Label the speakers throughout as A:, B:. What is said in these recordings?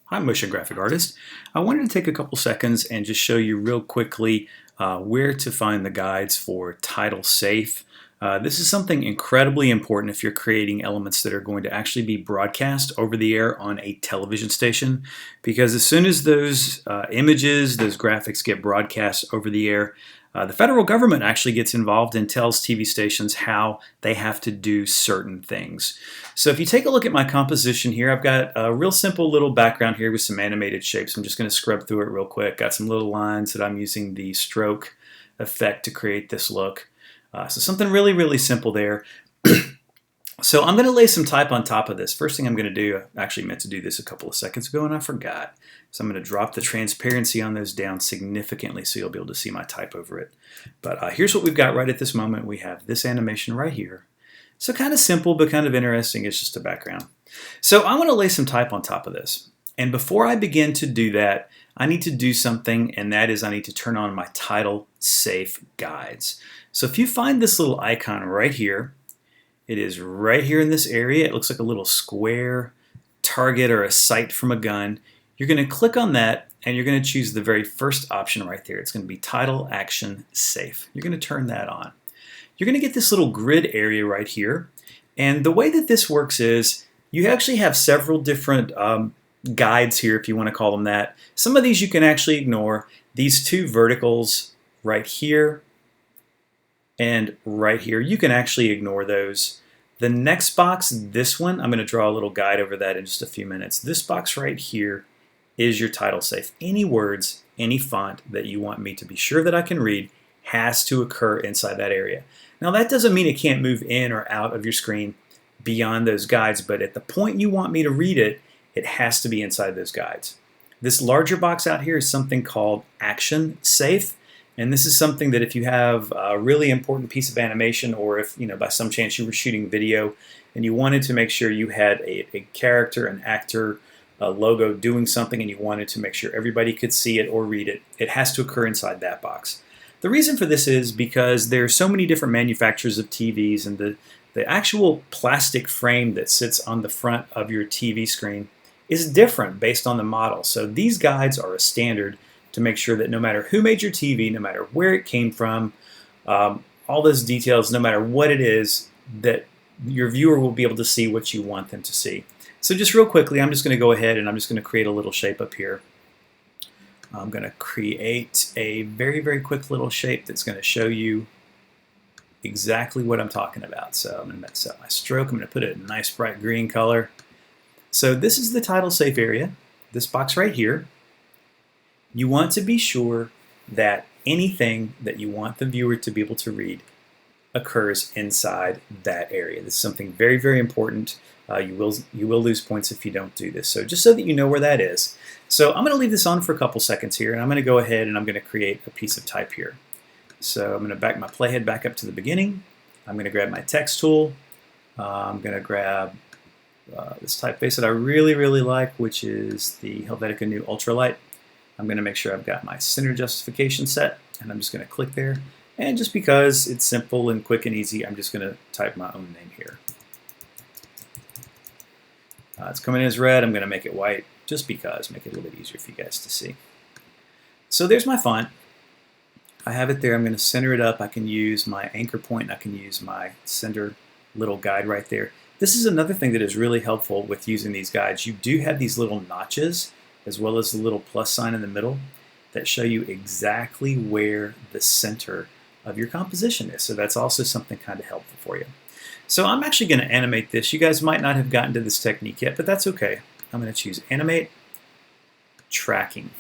A: Hi, motion graphic artist. I wanted to take a couple seconds and just show you real quickly where to find the guides for title safe. This is something incredibly important if you're creating elements that are going to actually be broadcast over the air on a television station, because as soon as those images, those graphics get broadcast over the air, the federal government actually gets involved and tells TV stations how they have to do certain things. So if you take a look at my composition here, I've got a real simple little background here with some animated shapes. I'm just going to scrub through it real quick. Got some little lines that I'm using the stroke effect to create this look. So something really, really simple there. So I'm going to lay some type on top of this. First thing I'm going to do, I actually meant to do this a couple of seconds ago and I forgot. So I'm going to drop the transparency on those down significantly so you'll be able to see my type over it. But here's what we've got right at this moment. We have this animation right here. So kind of simple but kind of interesting. It's just a background. So I want to lay some type on top of this. And before I begin to do that, I need to do something, and that is I need to turn on my title safe guides. So if you find this little icon right here, it is right here in this area. It looks like a little square target or a sight from a gun. You're going to click on that and you're going to choose the very first option right there. It's going to be Title Action Safe. You're going to turn that on. You're going to get this little grid area right here. And the way that this works is you actually have several different guides here, if you want to call them that. Some of these you can actually ignore. These two verticals right here and right here, you can actually ignore those. The next box, this one, I'm going to draw a little guide over that in just a few minutes. This box right here is your title safe. Any words, any font that you want me to be sure that I can read has to occur inside that area. Now that doesn't mean it can't move in or out of your screen beyond those guides, but at the point you want me to read it, it has to be inside those guides. This larger box out here is something called Action Safe. And this is something that if you have a really important piece of animation, or if by some chance you were shooting video and you wanted to make sure you had a character, an actor, a logo doing something, and you wanted to make sure everybody could see it or read it, it has to occur inside that box. The reason for this is because there are so many different manufacturers of TVs, and the actual plastic frame that sits on the front of your TV screen is different based on the model. So these guides are a standard to make sure that no matter who made your TV, no matter where it came from, all those details, no matter what it is, that your viewer will be able to see what you want them to see. So just real quickly, I'm just going to go ahead and I'm just going to create a little shape up here. I'm going to create a very, very quick little shape that's going to show you exactly what I'm talking about. So I'm going to set my stroke. I'm going to put it in a nice bright green color. So this is the title safe area, this box right here. You want to be sure that anything that you want the viewer to be able to read occurs inside that area. This is something very, very important. You will lose points if you don't do this. So just so that you know where that is. So I'm going to leave this on for a couple seconds here, and I'm going to go ahead and I'm going to create a piece of type here. So I'm going to back my playhead back up to the beginning. I'm going to grab my text tool. I'm going to grab this typeface that I really, really like, which is the Helvetica New Ultralight. I'm going to make sure I've got my center justification set, and I'm just going to click there. And just because it's simple and quick and easy, I'm just going to type my own name here. It's coming in as red. I'm going to make it white just because, make it a little bit easier for you guys to see. So there's my font. I have it there. I'm going to center it up. I can use my anchor point. I can use my center little guide right there. This is another thing that is really helpful with using these guides. You do have these little notches as well as the little plus sign in the middle that show you exactly where the center of your composition is. So that's also something kind of helpful for you. So I'm actually going to animate this. You guys might not have gotten to this technique yet, but that's okay. I'm going to choose Animate, Tracking,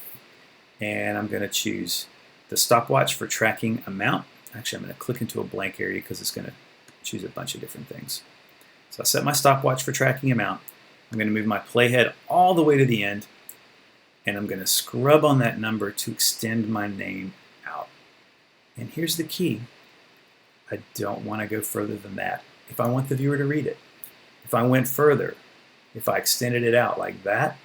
A: and I'm going to choose the stopwatch for tracking amount. Actually, I'm going to click into a blank area because it's going to choose a bunch of different things. So I set my stopwatch for tracking amount. I'm going to move my playhead all the way to the end, and I'm going to scrub on that number to extend my name out. And here's the key. I don't want to go further than that if I want the viewer to read it. If I went further, if I extended it out like that,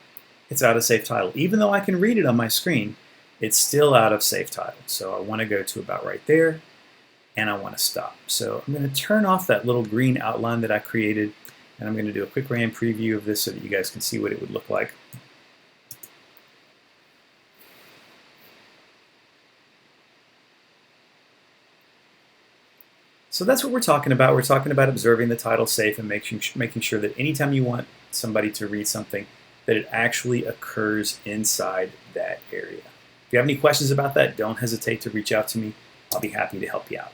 A: it's out of safe title. Even though I can read it on my screen, it's still out of safe title. So I want to go to about right there, and I want to stop. So I'm going to turn off that little green outline that I created, and I'm going to do a quick RAM preview of this so that you guys can see what it would look like. So that's what we're talking about. We're talking about observing the title safe and making sure that anytime you want somebody to read something, that it actually occurs inside that area. If you have any questions about that, don't hesitate to reach out to me. I'll be happy to help you out.